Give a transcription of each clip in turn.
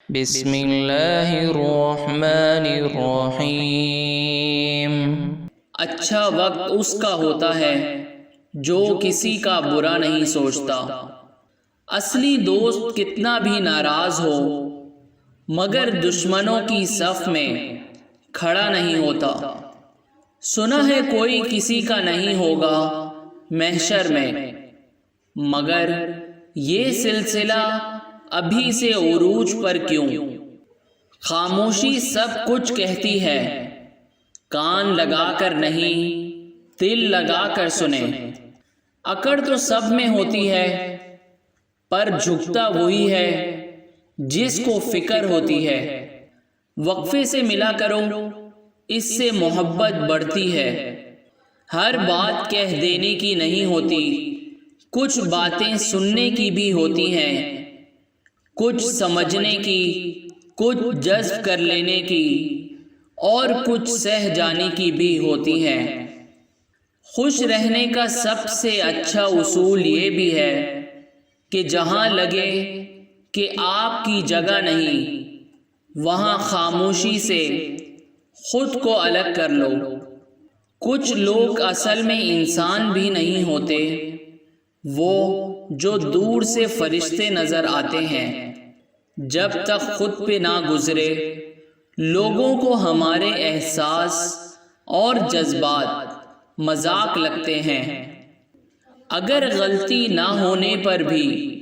بسم اللہ الرحمن الرحیم۔ اچھا وقت اس کا ہوتا ہے جو کسی کا برا نہیں سوچتا۔ اصلی دوست کتنا بھی ناراض ہو مگر دشمنوں کی صف میں کھڑا نہیں ہوتا۔ سنا ہے کوئی کسی کا نہیں ہوگا محشر میں، مگر یہ سلسلہ ابھی سے عروج پر کیوں؟ خاموشی سب کچھ کہتی ہے، کان لگا کر نہیں دل لگا کر سنیں۔ اکڑ تو سب میں ہوتی ہے پر جھکتا وہی ہے جس کو فکر ہوتی ہے۔ وقفے سے ملا کرو، اس سے محبت بڑھتی ہے۔ ہر بات کہہ دینے کی نہیں ہوتی، کچھ باتیں سننے کی بھی ہوتی ہیں، کچھ سمجھنے کی، کچھ جذب کر لینے کی، اور کچھ سہ جانے کی بھی ہوتی ہیں۔ خوش رہنے کا سب سے اچھا اصول یہ بھی ہے کہ جہاں لگے کہ آپ کی جگہ نہیں، وہاں خاموشی سے خود کو الگ کر لو۔ کچھ لوگ اصل میں انسان بھی نہیں ہوتے، وہ جو دور سے فرشتے نظر آتے ہیں۔ جب تک خود پہ نہ گزرے لوگوں کو ہمارے احساس اور جذبات مذاق لگتے ہیں۔ اگر غلطی نہ ہونے پر بھی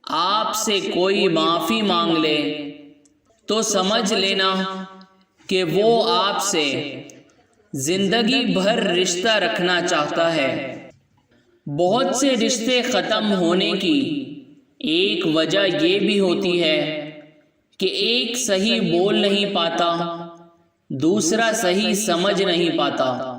آپ سے کوئی معافی مانگ لے تو سمجھ لینا کہ وہ آپ سے زندگی بھر رشتہ رکھنا چاہتا ہے۔ بہت سے رشتے ختم ہونے کی ایک وجہ یہ بھی ہوتی ہے کہ ایک صحیح بول نہیں پاتا، دوسرا صحیح سمجھ نہیں پاتا۔